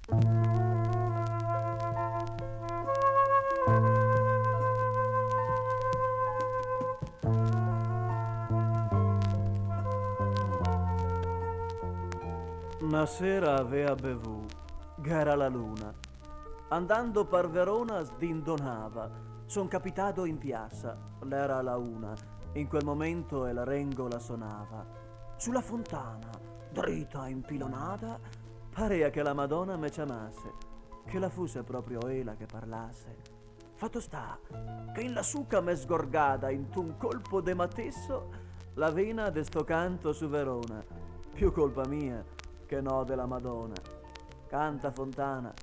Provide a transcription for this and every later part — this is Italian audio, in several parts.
Una sera avea bevu, ch'era la luna. Andando per Verona sdindonava. Son capitato in piazza, l'era la una. In quel momento il rengola sonava. Sulla fontana, dritta impilonata, parea che la Madonna me chiamasse, che la fusse proprio ella che parlasse. Fatto sta, che in la succa m'è sgorgata in un colpo de matesso la vena de sto canto su Verona. Più colpa mia che no della Madonna. Canta fontana,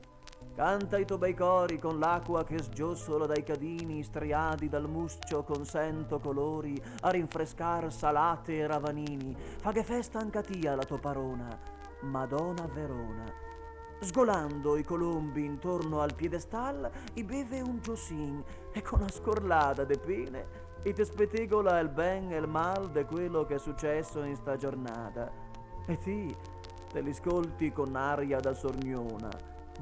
canta i tuoi bei cori con l'acqua che sgiossolo dai cadini striati dal muscio con cento colori a rinfrescar salate e ravanini. Fa che festa ancatia la tua parona, Madonna Verona. Sgolando i colombi intorno al piedestal, i beve un giossin e con una scorlata de pene e te spetegola il ben e il mal de quello che è successo in sta giornata. E ti te li ascolti con aria da sorniona,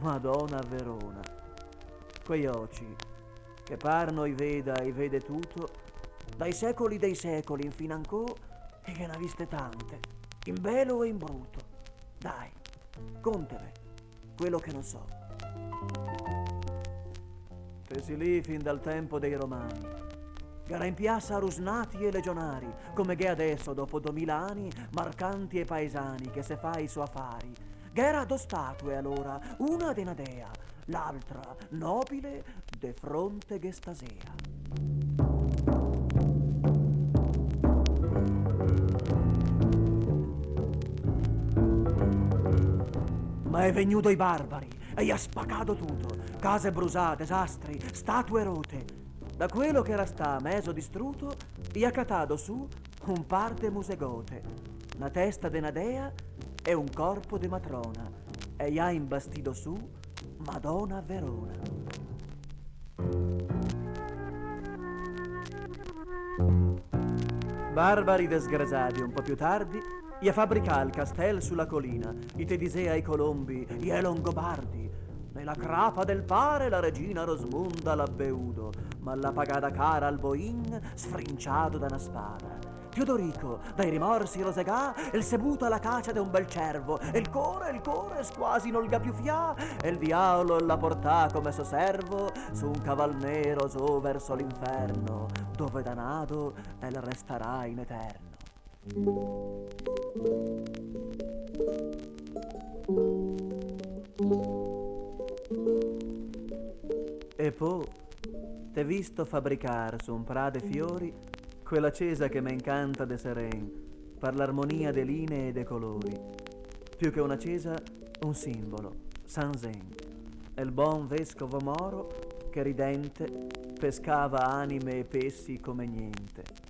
Madonna Verona. Quei occhi che parno i vede tutto, dai secoli dei secoli infino ancò, e che ne ha viste tante, in bello e in brutto. Dai, conteme quello che non so. Tesi lì fin dal tempo dei Romani, gara in piazza rusnati e legionari, come che adesso, dopo 2000 anni, marcanti e paesani che se fa i suoi affari. G'era do statue allora, una de una dea, l'altra nobile de fronte gestasea. Ma è venuto i barbari e gli ha spaccato tutto, case brusate, desastri, statue rotte. Da quello che era sta meso distrutto, gli ha catato su un par de musegote, una testa de una dea e un corpo de matrona, e gli ha imbastito su Madonna Verona. Barbari disgraziati un po' più tardi, gli fabbrica il castel sulla collina, i te disea ai colombi, gli longobardi. Nella crapa del pare la regina Rosmunda l'ha beudo, ma l'ha pagata cara al boin sfrinciato da una spada. Teodorico, dai rimorsi rosegà, il sebuto alla caccia di un bel cervo, e il core, quasi non ga più fià, e il diavolo la portà come suo servo su un caval nero su verso l'inferno, dove danato el resterà in eterno. E poi t'he visto fabbricar su un prade fiori quella cesa che m'incanta de seren per l'armonia de linee e de colori. Più che una cesa, un simbolo, San Zen, e il buon vescovo Moro che ridente pescava anime e pessi come niente.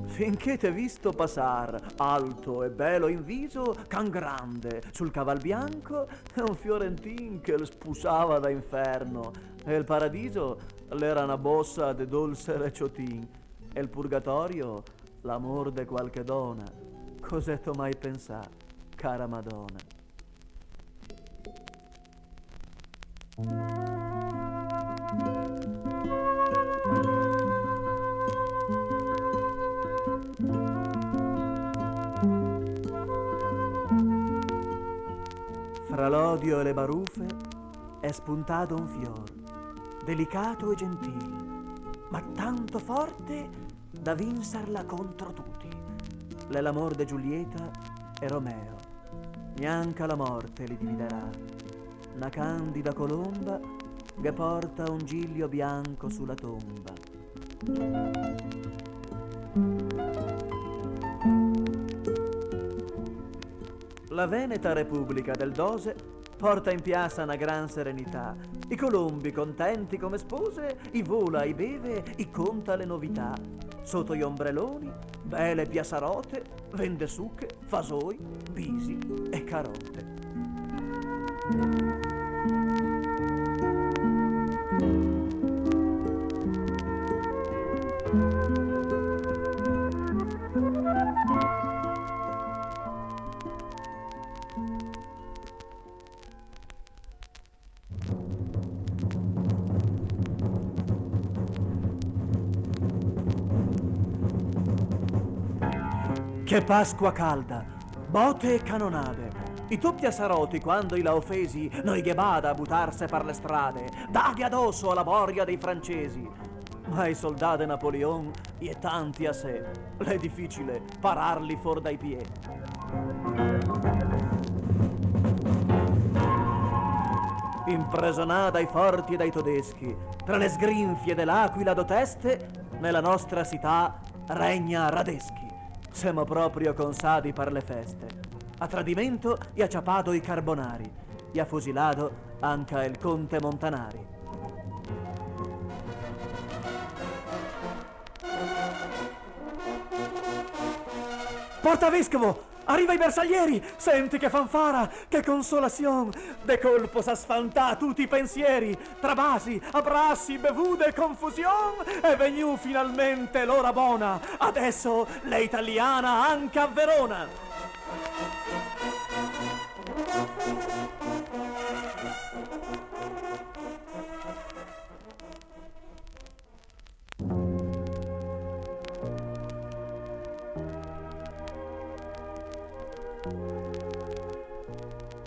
Finché t'he visto passar, alto e bello in viso, can grande, sul caval bianco, e un fiorentin che lo spusava da inferno, e il paradiso l'era una bossa de dolce reciotin, e il purgatorio l'amor de qualche donna. Cos'è t'ho mai pensà, cara Madonna? Fra l'odio e le baruffe è spuntato un fior, delicato e gentil, ma tanto forte da vinsarla contro tutti. L'è l'amor de Giulietta e Romeo, neanche la morte li dividerà. Una candida colomba che porta un giglio bianco sulla tomba. La Veneta Repubblica del Dose porta in piazza una gran serenità. I colombi contenti come spose, i vola, i beve, i conta le novità. Sotto gli ombrelloni, belle piazzarote, vende sucche, fasoi, bisi e carote. Che Pasqua calda, botte e canonade. I toppi assaroti quando i laofesi noi ghebada a buttarse per le strade, daghi addosso alla boria dei francesi. Ma i soldati Napoleon e tanti a sé, l'è difficile pararli fuor dai piedi. Impresonata dai forti e dai tedeschi, tra le sgrinfie dell'aquila d'Oteste, nella nostra città regna Radeschi. Siamo proprio consadi per le feste. A tradimento e ha ciapato i carbonari, e ha fusilato anche il conte Montanari. Portavescovo! Arriva i bersaglieri! Senti che fanfara, che consolazion! De colpo s'ha sfantà tutti i pensieri, tra basi, abbracci, bevude e confusion, e vegnu finalmente l'ora bona, adesso l'è italiana anche a Verona!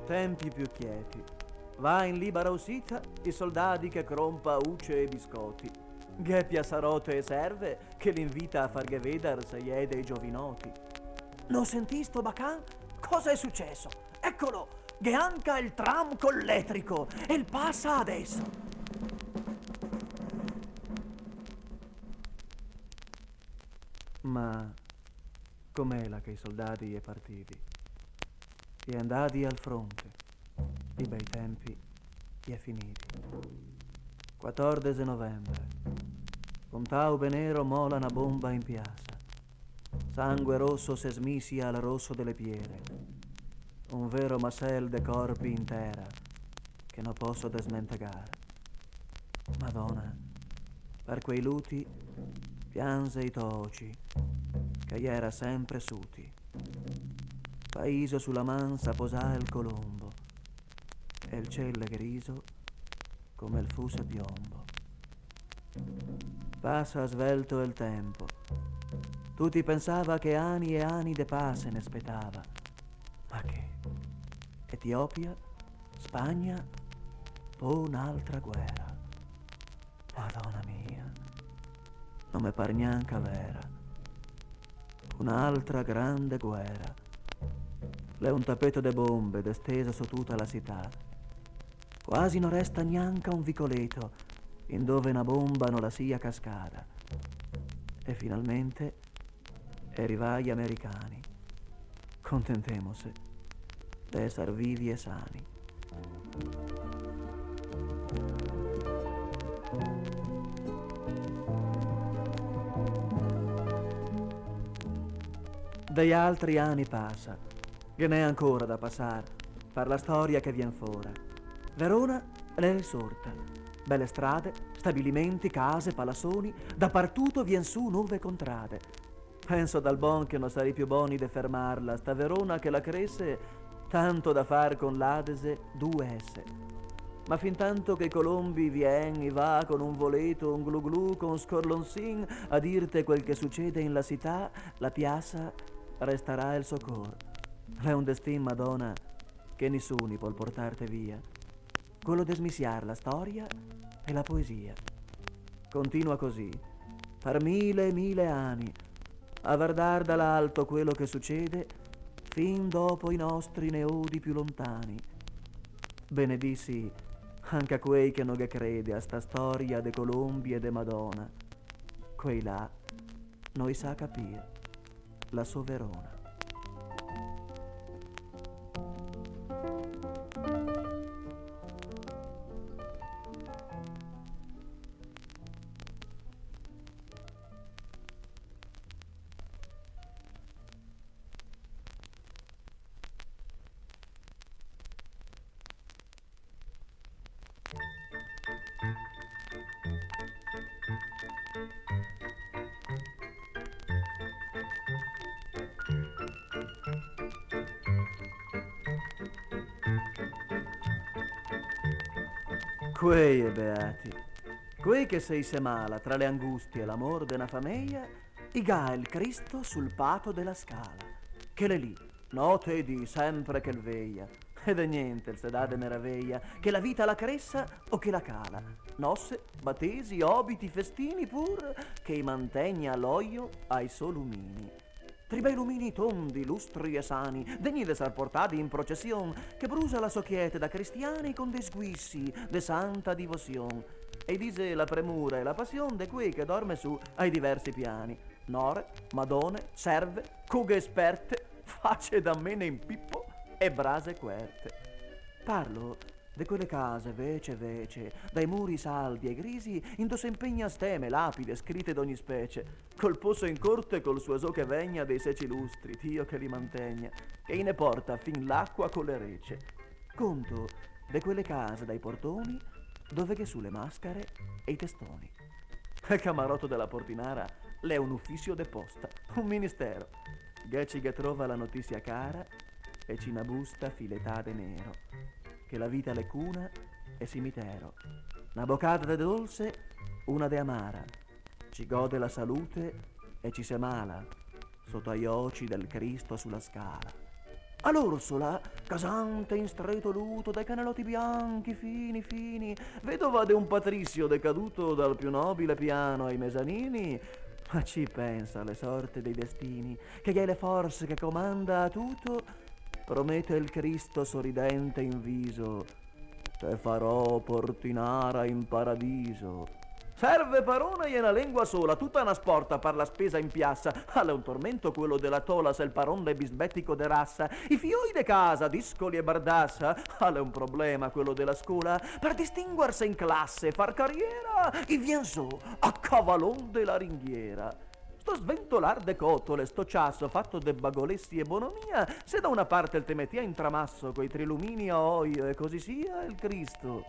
Tempi più quieti. Va in libera uscita i soldati che crompa uce e biscotti. Gheppia sarote e serve che l'invita a far veder se è dei giovinoti. Non sentì sto bacan? Cosa è successo? Eccolo! Che anca il tram con l'elettrico e il passa adesso. Ma com'è la che i soldati è partiti? E andati al fronte, i bei tempi è finiti. 14 novembre, un taube nero mola una bomba in piazza. Sangue rosso se smisia al rosso delle piere. Un vero macel de corpi intera che non posso desmentegare. Madonna, per quei luti pianse i toci che era sempre suti. Paese sulla mansa posà il colombo e il cielo griso come il fuso piombo. Passa svelto il tempo. Tutti pensava che anni e anni de pace ne aspettava. Ma che? Etiopia, Spagna, poi un'altra guerra. Madonna mia, non mi par neanche vera. Un'altra grande guerra. L'è un tappeto de bombe desteso su tutta la città. Quasi non resta neanche un vicoletto in dove una bomba non la sia cascata. E finalmente arrivai gli americani. Contentemosi d'essere vivi e sani. Degli altri anni passa, che n'è ancora da passare, per la storia che vien fora. Verona l'è risorta. Belle strade, stabilimenti, case, palazzoni, dappertutto vien su nuove contrade. Penso dal bon che non sarei più boni de fermarla, sta Verona che la cresce, tanto da far con l'Adese 2S. Ma fin tanto che i colombi vien e va con un voleto, un glu glu, con scorlonzin a dirte quel che succede in la città, la piazza resterà il soccor. È un destin, Madonna, che nessuno può portarte via. Quello di smisiar la storia e la poesia. Continua così, per mille e mille anni, a guardar dall'alto quello che succede, fin dopo i nostri neodi più lontani. Benedissi anche a quei che non crede a sta storia de Colombi e de Madonna. Quei là noi sa capire la sua Verona. Quei e beati, quei che sei se mala tra le angustie e l'amor de una famiglia, Iga il Cristo sul pato della scala, che le lì, note di sempre che il veia, ed è niente il se dà de meraviglia, che la vita la cressa o che la cala, nosse, battesi, obiti, festini pur, che i mantegna l'oio ai solumini. Tri bei lumini tondi, lustri e sani, degni de sar portati in procession, che brusa la socchiete da cristiani con de sguissi de santa divozion. E dise la premura e la passion de quei che dorme su ai diversi piani. Nore, madone, serve, cughe esperte, face da mene in pippo e brase querte. Parlo de quelle case vece, dai muri saldi e grisi, indo se impegna steme, lapide, scritte d'ogni specie, col posso in corte col suo so che vegna dei seci lustri, Dio che li mantegna, che ne porta fin l'acqua con le rece. Conto de quelle case dai portoni, dove che su le mascare e i testoni. Il camarotto della portinara l'è un ufficio de posta, un ministero. Geci che trova la notizia cara e ci na busta filetà de nero, che la vita le cuna e cimitero. Una boccata de dolce, una de amara, ci gode la salute e ci se mala, sotto agli occhi del Cristo sulla scala. All'Orsola, casante in stretto luto, dai canelotti bianchi, fini, vedova de un patrizio decaduto dal più nobile piano ai mesanini, ma ci pensa alle sorti dei destini, che gli è le forze che comanda a tutto, promette il Cristo sorridente in viso, te farò portinara in paradiso. Serve parona e una lingua sola, tutta una sporta per la spesa in piazza. Alle un tormento quello della tola se il paron de bisbettico de rassa. I fioi de casa, discoli e bardassa. Alle un problema quello della scuola. Per distinguersi in classe e far carriera, i vien su a cavalon della ringhiera. Sto sventolar de cotole, sto ciasso fatto de bagolessi e bonomia, se da una parte il temetia intramasso coi trilumini a oio e così sia il Cristo,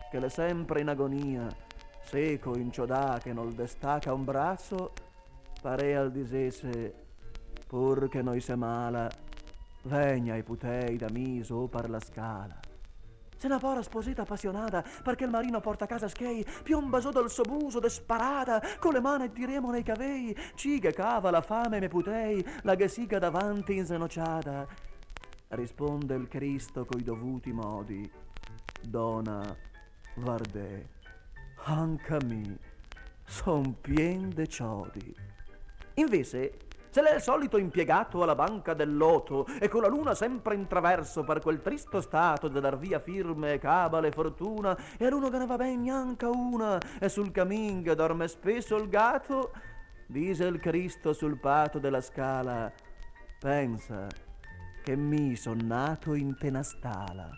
che l'è sempre in agonia, seco in ciodà che non destaca un braccio, pare al disese, pur che noi se mala, vegna i putei da miso per la scala. Se una pora sposita appassionata, perché il marino porta a casa schei, piomba su dal suo buso de sparata, con le mani diremo nei cavei, cighe cava la fame me putei, la gasica davanti insenociata. Risponde il Cristo coi dovuti modi, dona, vardè, anche a me, son pien de ciodi. Invece, se l'è il solito impiegato alla banca del loto e con la luna sempre in traverso per quel tristo stato de dar via firme, cabale, fortuna, e a l'uno che ne va ben neanche una, e sul camin che dorme spesso il gatto, dise il Cristo sul pato della scala, pensa che mi son nato in tenastala.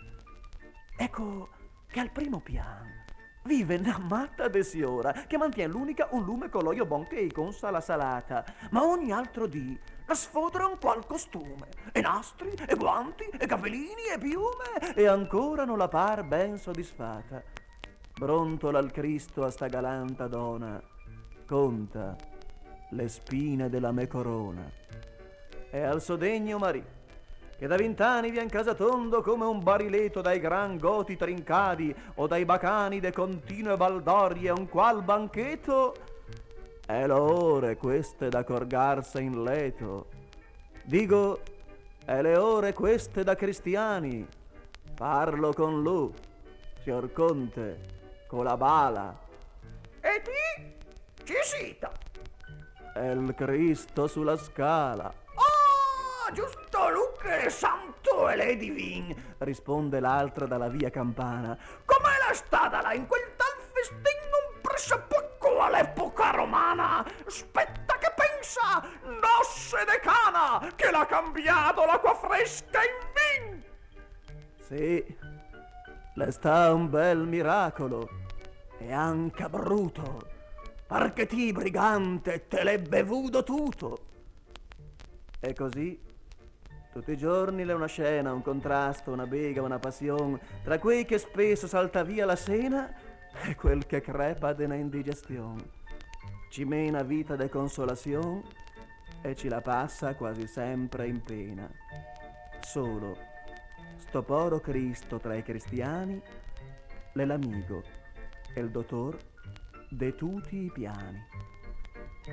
Ecco che al primo piano vive una matta de siora che mantiene l'unica un lume con l'olio bon che consa la salata, ma ogni altro dì la sfodera un qual costume, e nastri, e guanti, e capellini, e piume, e ancora non la par ben soddisfatta. Brontola al Cristo a sta galanta donna, conta le spine della me corona, e al suo degno marì, che da 20 anni vien casa tondo come un barileto dai gran goti trincadi o dai bacani de continue baldorie un qual banchetto, è l'ore queste da corgarsa in leto. Dico, è le ore queste da cristiani. Parlo con lui, signor Conte, con la bala. E ti? Ci sita? È il Cristo sulla scala. Giusto Luca santo e le divin, risponde l'altra dalla via campana. Com'è la stata là in quel tal festin un pressapocco all'epoca romana? Aspetta che pensa, nosse de cana, che l'ha cambiato l'acqua fresca in vin. Sì, le sta un bel miracolo, e anche bruto, perché ti brigante te l'è bevuto tutto. E così tutti i giorni l'è una scena, un contrasto, una bega, una passione, tra quei che spesso salta via la sena e quel che crepa de una indigestione. Ci mena vita de consolazione e ci la passa quasi sempre in pena. Solo sto poro Cristo tra i cristiani l'è l'amico e il dottor de tutti i piani. Che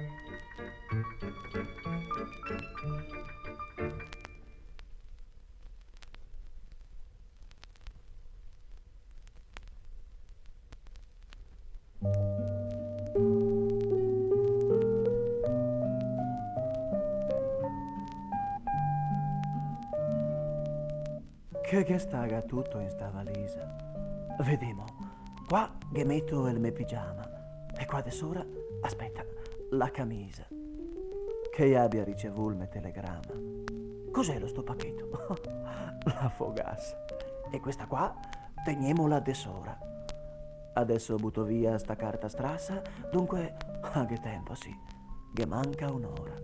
staga tutto in sta valisa? Vediamo, qua che metto il mio pigiama e qua di sopra, aspetta, la camisa. Che abbia ricevuto il mio telegramma. Cos'è lo sto pacchetto? La fogassa. E questa qua, teniamola di sopra. Adesso butto via sta carta strassa, dunque, a che tempo sì, che manca un'ora.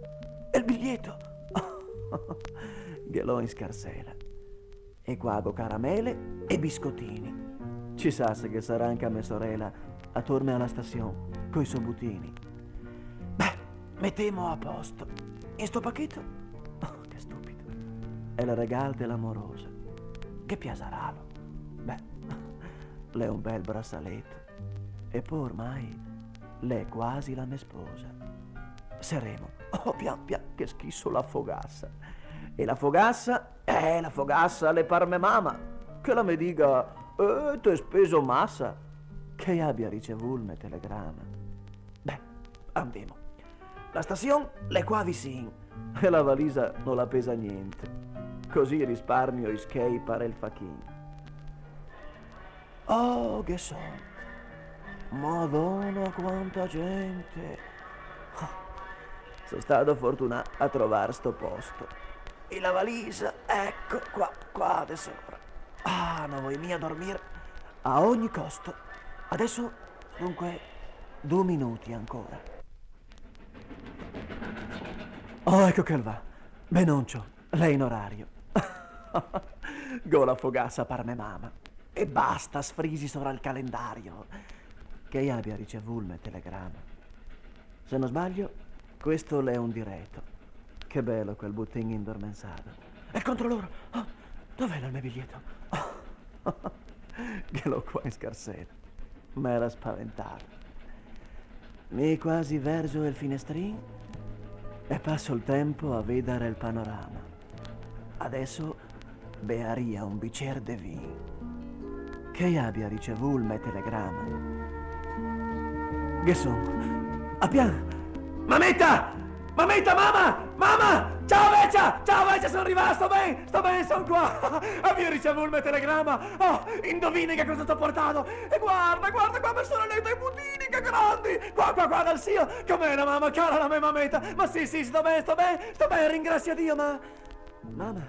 E il biglietto? Che l'ho in scarsela. E qua ho caramelle e biscottini. Ci sa se che sarà anche a mia sorella a torme alla stazione coi suoi butini. Beh, mettiamo a posto. In sto pacchetto? Oh, che stupido. È il regalo dell'amorosa. Che piasaralo. Beh, lei è un bel braccialetto. E poi ormai lei è quasi la mia sposa. Saremo. Oh, pian pian, che schisso la fogassa. E la fogassa le parme mama, che la me dica, t'ho speso massa, che abbia ricevuto il mio telegramma. Beh, andiamo. La stazione è qua vicino e la valisa non la pesa niente, così risparmio i skate per il facchin. Oh, che son! Madonna, quanta gente! Oh, sono stato fortunato a trovare sto posto. E la valisa, ecco, qua adesso. Ah, non vuoi mica dormire a ogni costo. Adesso, dunque, 2 minuti ancora. Oh, ecco che va. Benoncio, lei in orario. Gola fogassa per me mamma. E basta sfrisi sopra il calendario. Che abbia ricevuto il mio telegramma. Se non sbaglio, questo è un diretto. Che bello quel buttino indormenzato. E il controllore! Oh, dov'è il mio biglietto? Oh, che l'ho qua in scarsella. M'era spaventato. Mi quasi verso il finestrino e passo il tempo a vedere il panorama. Adesso bearia un bicchiere di vino. Che abbia ricevuto il mio telegramma. Che son? A pian! Mametta! Mametta, mamma! Mamma! Ciao Veccia, sono arrivato, sto bene, sono qua! Abbiamo ricevuto il mio telegramma! Oh, indovini che cosa sto portando! E guarda qua mi sono letto i puntini, che grandi! Qua, dal zio! Com'è la mamma, cara la mia mametta! Ma sì, sto bene, ringrazia Dio, ma... Mamma,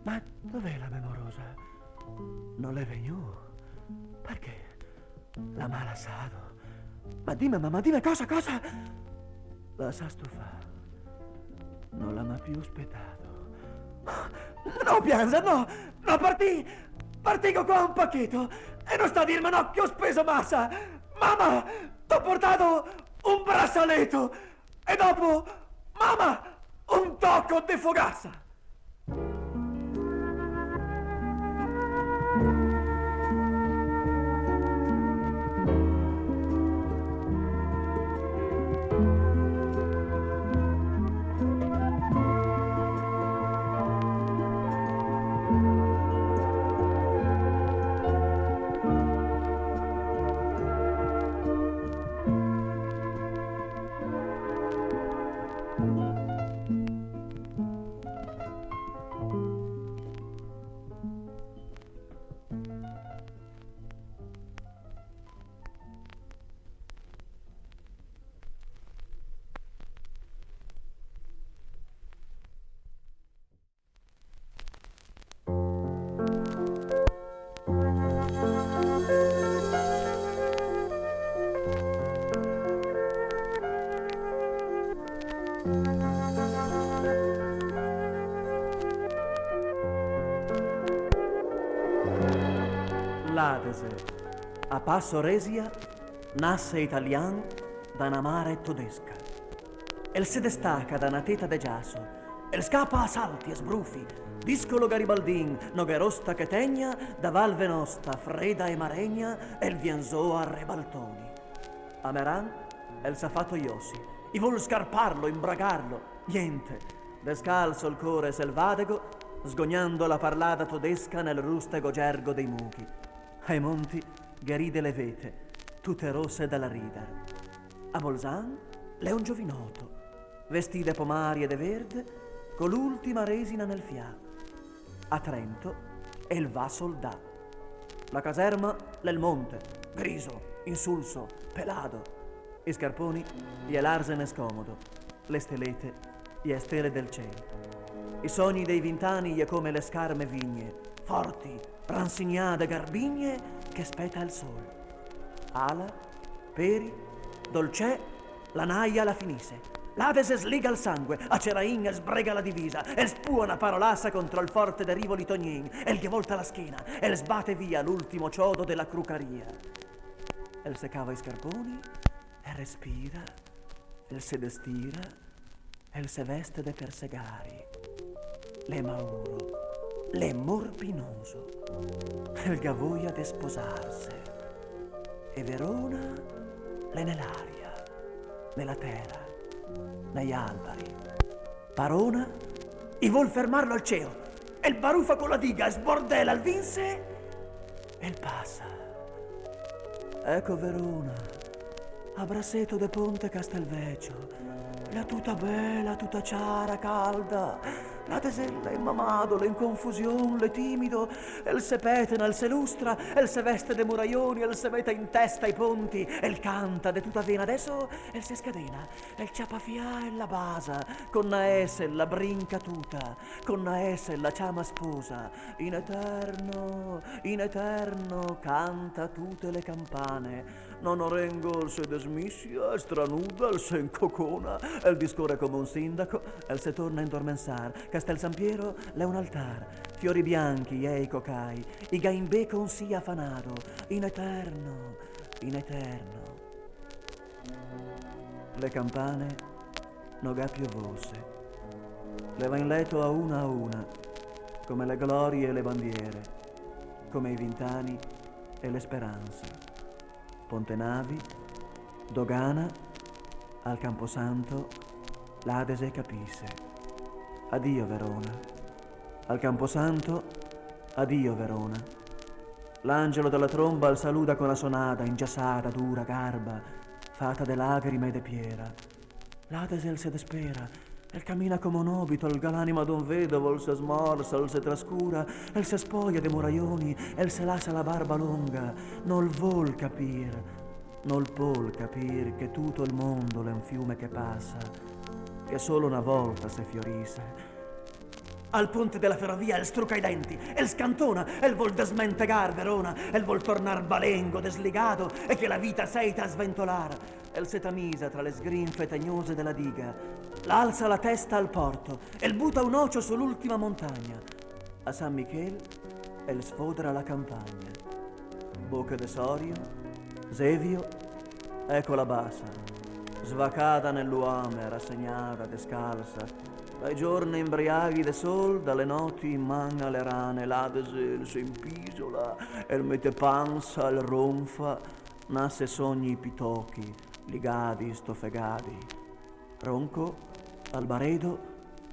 ma dov'è la mia morosa? Non è venuta? Perché? La mala assato? Ma dimmi, mamma, dimmi cosa? La sa stufare. Non l'ha mai più aspettato. No, pianza, no, partì con qua un pacchetto e non sta a dirmi no che ho speso massa. Mamma, t'ho portato un braccialetto e dopo, mamma, un tocco di fogassa. L'Adese, a passo resia, nasse italian da una mare tedesca. El se destaca da una teta de giasso, el scapa a salti e sbrufi, discolo garibaldin, no che rosta che tegna, da val venosta, freda e maregna, el vienzo a rebaltoni. A Meran, el s'ha fatto Iossi, i vuol scarparlo, imbragarlo, niente. Descalzo il core selvatico, sgognando la parlata todesca nel rustego gergo dei muchi. Ai monti gheride le vete, tutte rosse dalla ridere. A Bolzan l'è un giovinotto, vestite pomarie de verde, con l'ultima resina nel fiato. A Trento el va soldà. La caserma l'è monte, griso, insulso, pelado. I scarponi gli l'arsene scomodo, le stelette gli stelle del cielo. I sogni dei 20 anni gli come le scarme vigne, forti, ransignate garbigne che speta il sole. Ala, peri, dolcè, la naia la finisse. L'ade se sliga il sangue, a Cerain e sbrega la divisa, e spua una parolassa contro il forte de rivoli Tognin, e gli volta la schiena, e sbate via l'ultimo ciodo della crucaria. E se cava i scarponi, e respira, e se destira, e se veste de persegari. Le mauro, le morpinoso, e il gavoia de sposarse. E Verona le nell'aria, nella terra, negli alberi. Parona i vuol fermarlo al cielo, e il barufa con la diga, e sbordella il vinse, e il passa. Ecco Verona, a brassetto de Ponte Castelvecchio, la tuta bella, tuta ciara, calda, la tesella in mamado, le in confusione, le timido, el se petena, el se lustra, el se veste de muraioni, el se mette in testa i ponti, el canta de tutta vena, adesso el se scadena, el ciapafia e la basa, con naese la brinca tuta, con naese la chiama sposa, in eterno canta tutte le campane, non orengo il se desmissia, e stranuda, il se incocona, el discorre come un sindaco, el se torna a indormensar. Castel San Piero l'è un altar, fiori bianchi e i cocai, i gaimbe con si afanado, in eterno, in eterno. Le campane non ga più voce, le va in letto a una, come le glorie e le bandiere, come i 20 anni e le speranze. Ponte Navi, Dogana, al Camposanto, l'Adese capisse. Addio Verona. Al Camposanto, addio Verona. L'angelo della tromba il saluta con la sonata, ingiassata, dura, garba, fatta de lacrime e de piera. L'Adese il se despera, el cammina come un obito, il galanima d'un vedovo, il se smorza, il se trascura, el se spoglia de muraioni, el se lascia la barba lunga, non vuol capir che tutto il mondo è un fiume che passa, che solo una volta se fiorisse. Al ponte della ferrovia el struca i denti, el scantona, el vol desmentegar Verona, el vol tornar balengo, desligato, e che la vita seita a sventolar. El se tamisa tra le sgrinfe tegnose della diga, l'alza la testa al porto, el buta un ocio sull'ultima montagna. A San Michel, el sfodera la campagna. Bocca de Sorio, Zevio, ecco la bassa, svacata nell'uame, rassegnata, descalza, dai giorni imbriaghi de sol, dalle notti in man alle rane, l'Adese si impisola, el mette panza, el ronfa, nasse sogni pitocchi, ligati, stofegati. Ronco, Albaredo,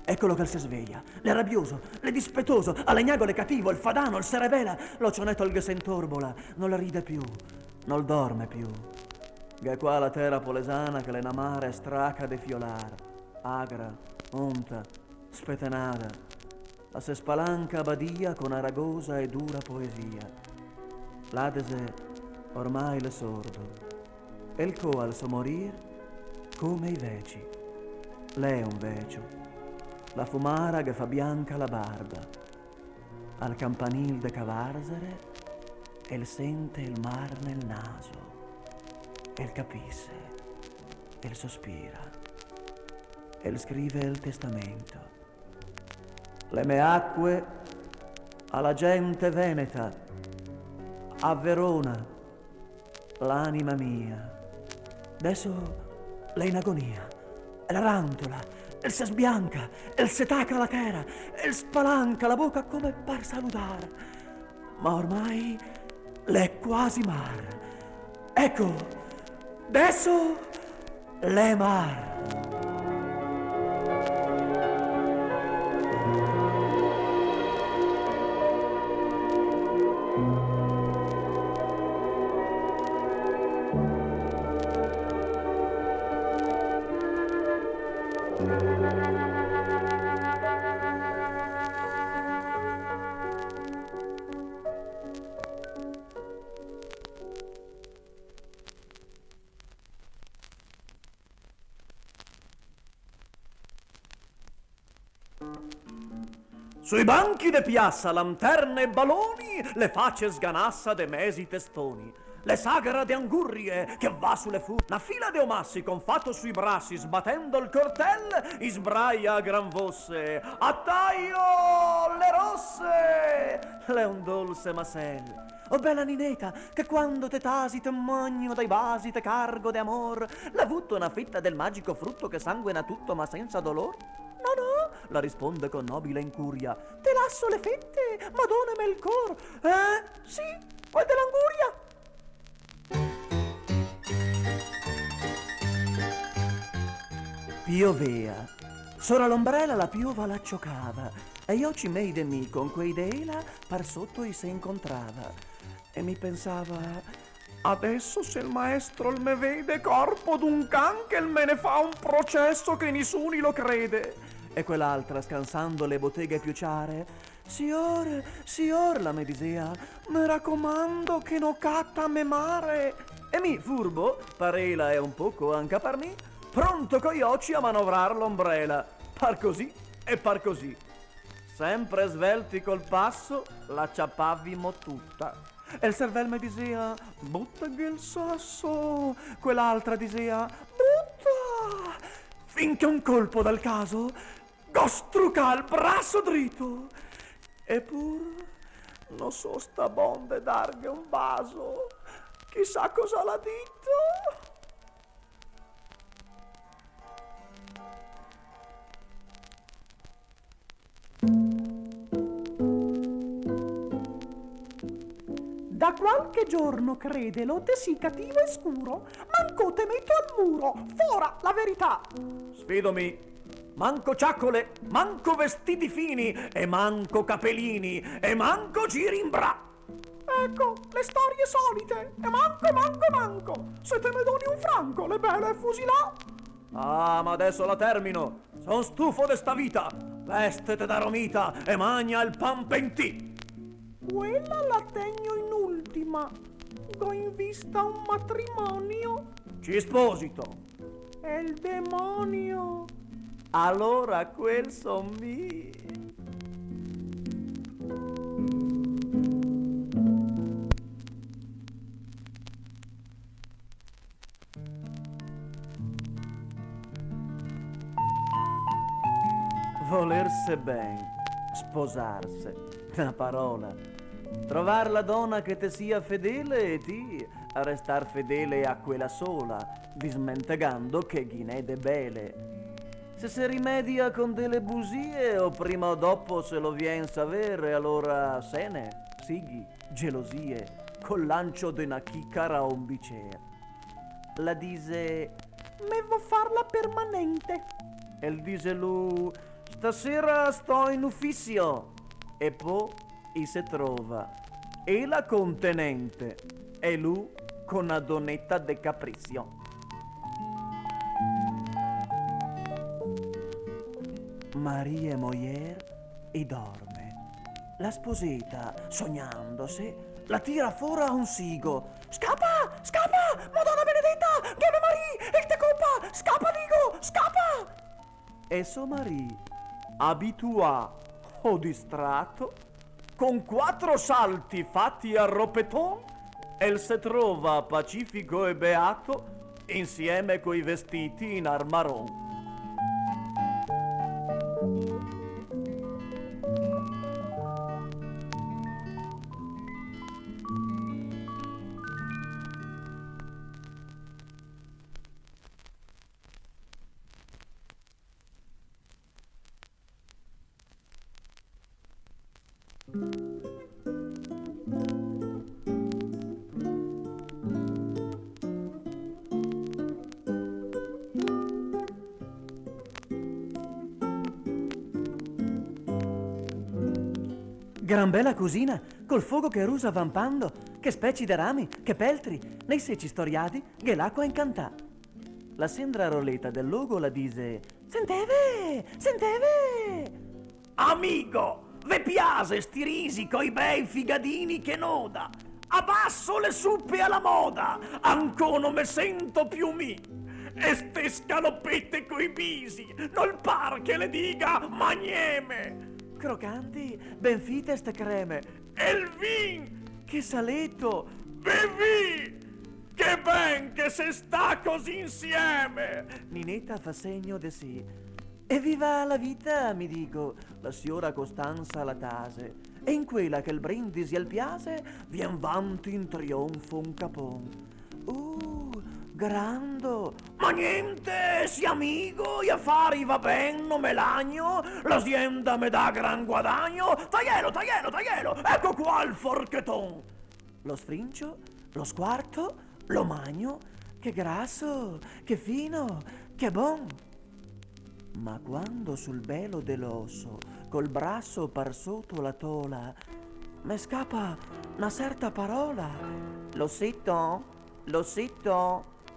eccolo che si sveglia, l'è rabbioso, l'è dispettoso, all'agnagole cattivo, il fadano, il serebela, l'ocionetto il s'intorbola, non la ride più, non dorme più. Che qua la terra polesana che l'enamare straca de fiolar, agra, onta, spetenata, la se spalanca a badia con aragosa e dura poesia. L'Adese ormai le sordo, e il co al suo morir come i veci. Lei è un vecio, la fumara che fa bianca la barba, al campanil de cavarsere, e il sente il mar nel naso, e il capisse, e il sospira. E scrive il testamento. Le mie acque alla gente veneta, a Verona, l'anima mia. Adesso lei in agonia, e la rantola, e se sbianca, e se tacca la terra, e spalanca la bocca come per salutare. Ma ormai l'è quasi mar. Ecco, adesso Lemar. Sui banchi de piazza, lanterne e baloni, le facce sganassa de mesi testoni. Le sagara de angurrie che va sulle una fila de omassi con fatto sui brassi, sbattendo il cortel, isbraia a gran vosse. Attaio le rosse! Le un dolce masel. Oh bella nineta, che quando te tasi te magnino dai vasi, te cargo de amor, l'ha avuto una fitta del magico frutto che sanguina tutto ma senza dolor? No, no, la risponde con nobile incuria. Te lasso le fette, ma donami il cor. Sì, vuoi dell'anguria? Piovea. Sora l'ombrella la piova la ciocava, e io ci mei de mi con quei deila par sotto i se incontrava. E mi pensava, adesso se il maestro il me vede corpo d'un can che il me ne fa un processo che nisuni lo crede. E quell'altra scansando le botteghe più ciare, signor, la me disea, mi raccomando che no catta me mare. E mi, furbo, parela e un poco anche per me, pronto coi occhi a manovrar l'ombrella, par così e par così. Sempre svelti col passo, la ciappavimo tutta. E il cervel mi disea, butta il sasso. Quell'altra disea, butta. Finché un colpo dal caso, gostruca il braccio dritto. Eppur, non so sta bonde darghe un vaso. Chissà cosa l'ha detto. Da qualche giorno, credelo, te sì cattivo e scuro, manco te metto al muro, fora la verità. Sfidomi, manco ciaccole, manco vestiti fini, e manco capelini, e manco giri in bra. Ecco, le storie solite, e manco, se te me doni un franco, le belle fusilà. Ah, ma adesso la termino, son stufo de sta vita, vestete da romita, e magna il pan pentì. Quella la tegno in ultima. Go in vista un matrimonio. Ci sposito. È il demonio. Allora quel son mi. Volerse ben, sposarse, una parola. Trovar la donna che te sia fedele e ti a restar fedele a quella sola, dismentegando che ghinede bele. Se si rimedia con delle busie o prima o dopo se lo vien savere, allora sene, sighi, gelosie, col lancio de una chicara o un bicere. La dise, me vo farla permanente. E il dise lu, stasera sto in ufficio. E poi i se trova e la contenente e lui con una donetta de capriccio. Maria Moyer e dorme. La sposetta, sognandose, la tira fuori a un sigo. Scappa! Scappa! Madonna benedetta! Gheve Maria! Il te colpa! Scappa, dico! Scappa! E so Maria, abitua o distratto, con 4 salti fatti a ropeton, el se trova pacifico e beato insieme coi vestiti in armaron. Gran bella cusina, col fuoco che rusa vampando, che specie de rami, che peltri, nei seci storiati, che l'acqua incantà. La sendra roleta del logo la dise: Senteve, senteve! Amico, ve piace sti risi coi bei figadini che noda? Abbasso le suppe alla moda, anco non me sento più mi. E ste scaloppette coi bisi, non par che le dica manieme. Crocanti, ben fite ste creme. E il vin, Che saletto! bevi! Che ben che se sta così insieme! Ninetta fa segno de sì. E viva la vita, mi dico, la signora Costanza la tase. E in quella che il brindisi al piase, vien vanti in trionfo un capon. Grando! Ma niente, si amico, gli affari va ben, non me lagno, l'azienda me dà gran guadagno, taglielo, ecco qua il forcheton. Lo sfrincio, lo squarto, lo magno, che grasso, che fino, che bon. Ma quando sul velo dell'osso, col brasso par sotto la tola, me scappa una certa parola. Lo sito,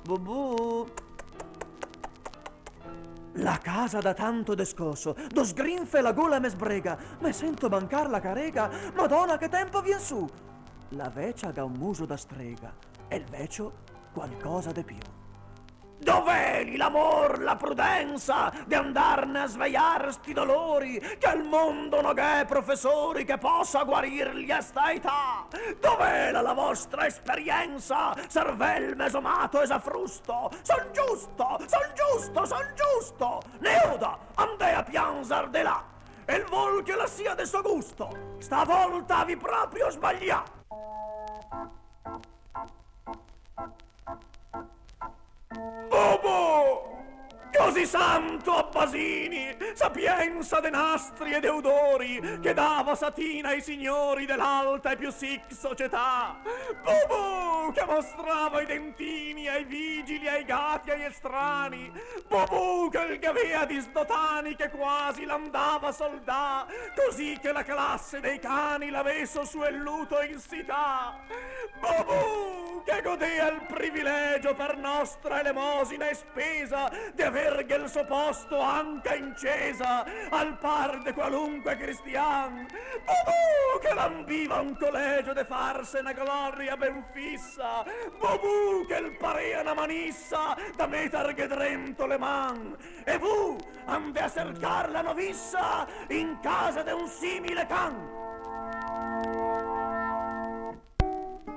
bubù. La casa da tanto descosso, do sgrinfe la gola me sbrega, me sento mancar la carega, madonna che tempo vien su. La vecia ha un muso da strega, e il vecio qualcosa di più. Dov'è l'amor, la prudenza di andarne a svegliare sti dolori, che al mondo non è professori che possa guarirli a sta età? Dov'è la vostra esperienza, cervel mesomato e frusto? Son giusto! Neuda, ande a piansar de là, e il vol che la sia de suo gusto, stavolta vi proprio sbagliate. Bobo! Così santo a Basini, sapienza de nastri e deudori, che dava satina ai signori dell'alta e più sic società. Bobo! Che mostrava i dentini ai vigili, ai gati, agli estranei. Bobo! Che il gavea di sdotani che quasi l'andava soldà, così che la classe dei cani l'avesso su il luto in città. Bobo! Che godea il privilegio per nostra elemosina e spesa di averghe il suo posto anche in cesa al par de qualunque cristian. Bobo! Che lambiva un collegio de farse una gloria ben fissa. Bobo! Che il parea una manissa da metarghe drento le man. E vu ande a cercar la novissa in casa de un simile can.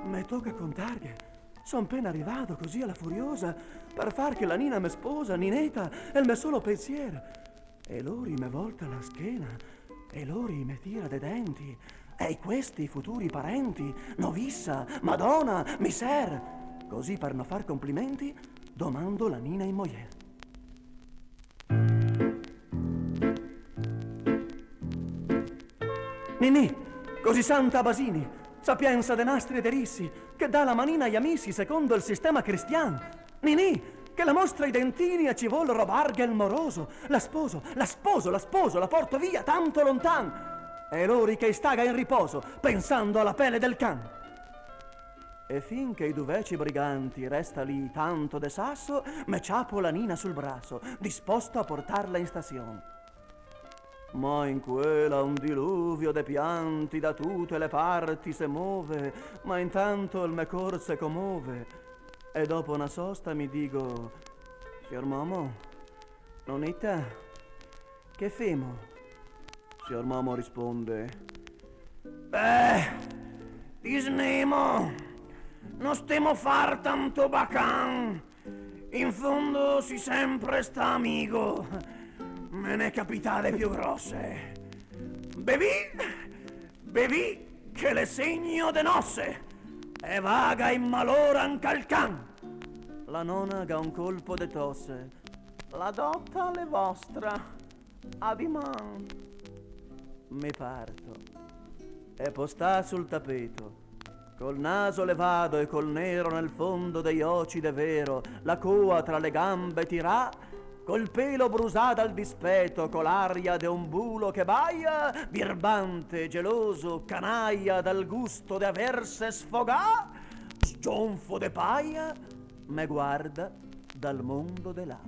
Me tocca contarghe. Son appena arrivato così alla furiosa per far che la Nina me sposa, Nineta, è il me solo pensiero. E lori me volta la schiena, e lori me tira de denti. E questi futuri parenti, novissa, madonna, miser. Così per non far complimenti, domando la Nina in mogliere. Ninì, così santa Basini, sapienza de nastri e de rissi, che dà la manina agli amici secondo il sistema cristian. Ninì, che la mostra i dentini e ci vuol robarghe il moroso. La sposo, la porto via tanto lontan. E lori che staga in riposo, pensando alla pelle del can. E finché i duveci briganti resta lì tanto de sasso, me ciapo la Nina sul brazo, disposto a portarla in stazione. Ma in quella un diluvio de pianti da tutte le parti se muove, ma intanto il me cor se commuove. E dopo una sosta mi dico: Signor Momo, nonita, che femo? Signor Momo risponde: Disnemo, non stiamo far tanto bacan. In fondo si sempre sta amico. Me ne capitate più grosse. Bevi, che le segno de nosse, e vaga in malora anche al can. La nonna ha un colpo de tosse. La dotta le vostra, adiman. Mi parto e postà sul tappeto, col naso levato e col nero nel fondo degli occhi de vero, la coa tra le gambe tirà, col pelo brusato al dispetto, con l'aria de un bulo che baia, birbante, geloso, canaia dal gusto de averse sfogà, scionfo de paia, me guarda dal mondo de là.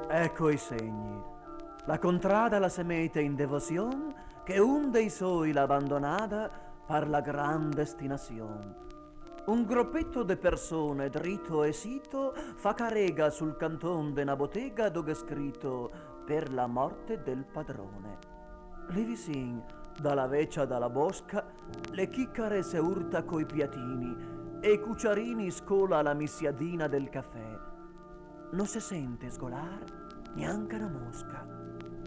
Ecco i segni. La contrada la semete in devoción, che un dei suoi l'abbandonada per la gran destinazione. Un gruppetto de persone dritto e sito fa carrega sul canton de una bottega dove è scritto per la morte del padrone. Lì vicin, dalla vecchia dalla bosca, le chiccare se urta coi piatini e i cucciarini scola la missiadina del caffè. Non si sente sgolar neanche una mosca.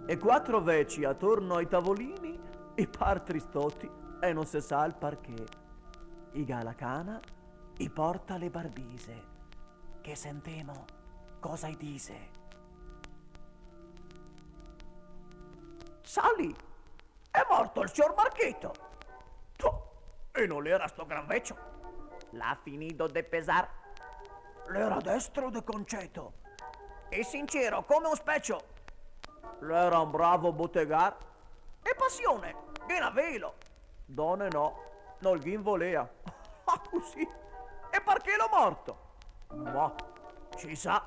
E 4 veci attorno ai tavolini, i par tristoti e non se sa il perché. I galacana, i porta le barbise, che sentemo cosa i dise. Sali, è morto il signor Marchetto. E non era sto gran vecchio. L'ha finito de pesar. L'era destro de conceto. E sincero come un specchio. L'era un bravo bottegar. E passione, viene a velo. Donne no, non gli volea. Ah, così. E perché l'ho morto? Ma, ci sa.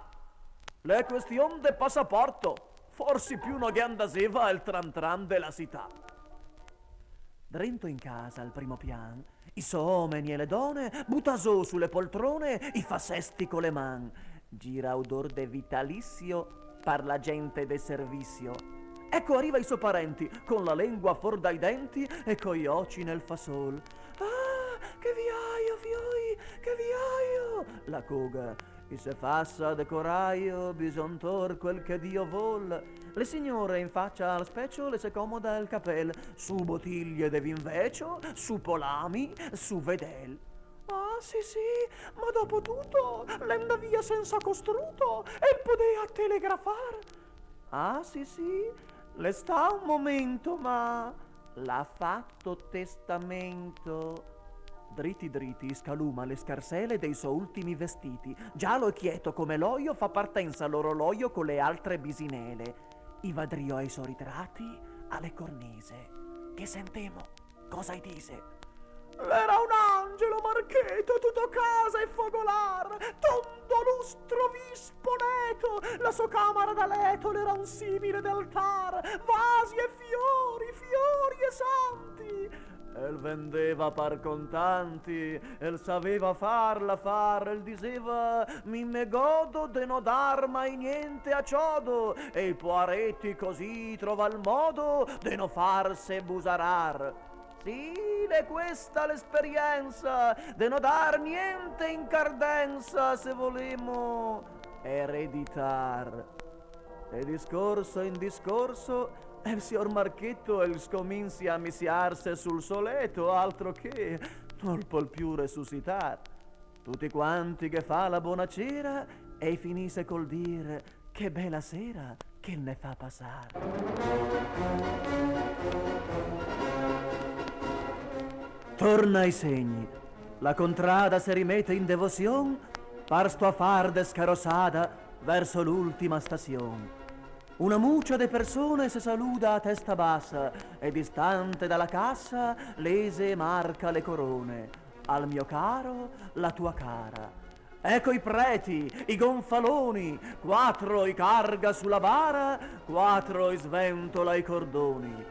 Le questione de passaporto. Forse più non gli andaseva il tran tran della città. Dentro in casa, al primo pian, i someni e le donne buttasò sulle poltrone i fassesti con le man. Gira odor de vitalizio per la gente de servizio. Ecco arriva i suoi parenti con la lingua fuor dai denti e coi occhi nel fasol. Ah, che viaio, fioi, che viaio! La coga, e se fassa de coraio, bison tor quel che Dio vol. Le signore in faccia al specchio le se comoda il capel, su bottiglie de vin vecio, su polami, su vedel. Ah, sì, ma dopo tutto l'enda via senza costruto e podea telegrafar. Ah, sì, le sta un momento, ma l'ha fatto testamento. Dritti, scaluma le scarsele dei suoi ultimi vestiti. Giallo e quieto come l'oio fa partenza l'orologio con le altre bisinele. I vadrio ai suoi ritratti alle cornise. Che sentemo? Cosa i dise? L'era un angelo Marchetto, tutto casa e fogolar, tondo lustro vispo neto, la sua camera da letto l'era un simile d'altar, vasi e fiori e santi. El vendeva par contanti, el sapeva far, el diceva mi me godo de no dar mai niente a ciodo, e i poaretti così trova il modo de no farse busarar. Sì, è questa l'esperienza, de no dar niente in cardenza se volemo ereditar. E discorso in discorso, il signor Marchetto el scominsi a misiarse sul soleto, altro che non può più resuscitar. Tutti quanti che fa la buona cera e finisse col dire che bella sera che ne fa passar. Torna ai segni. La contrada se rimette in devoción, par sto affar descarrossada verso l'ultima stazione. Una muccia de persone se saluda a testa bassa e distante dalla cassa lese e marca le corone. Al mio caro, la tua cara. Ecco i preti, i gonfaloni, 4 i carga sulla bara, 4 i sventola i cordoni.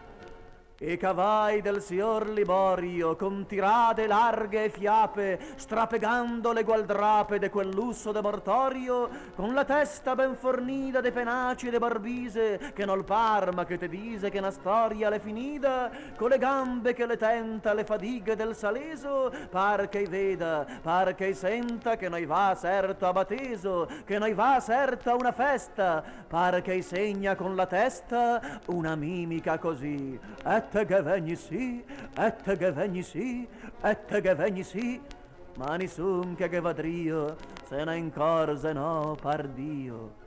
I cavai del signor Liborio, con tirate larghe e fiape, strapegando le gualdrape de quel lusso de mortorio, con la testa ben fornida de penaci e de barbise, che nol parma che te dise che na storia le finida, con le gambe che le tenta le fadighe del saleso, par che veda, par che senta che noi va certo a bateso, che noi va certo a una festa, par che segna con la testa una mimica così. Ette che vegni sì, ette che vegni sì, ette che vegni sì, ma nissun che vadrio se ne incorse no pardio.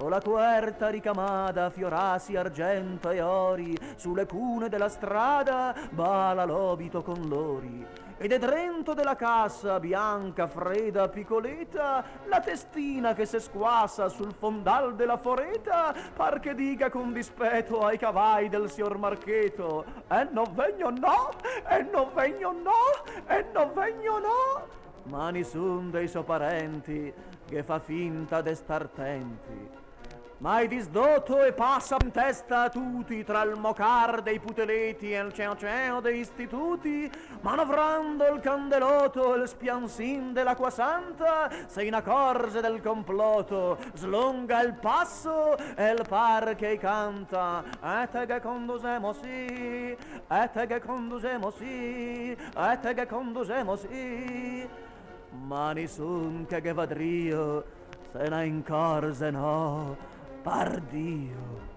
O la querta ricamada fiorasi argento e ori, sulle cune della strada bala l'obito con lori. Ed è drento della cassa, bianca, fredda, piccoletta, la testina che se squassa sul fondal della foreta, par che dica con dispetto ai cavai del signor Marcheto: e non vegno no, e non vegno no, e non vegno no. Ma nissun dei suoi parenti che fa finta de star tenti. Ma è disdotto e passa in testa a tutti, tra il mocar dei puteleti e il ceo dei istituti, manovrando il candelotto e il spiansin dell'acqua santa, se in accorge del complotto, slunga il passo e il par che canta: e te che condusemo sì, e te che condusemo sì, e te che condusemo sì. Ma nissun che vadrio se ne incorse no, pardio.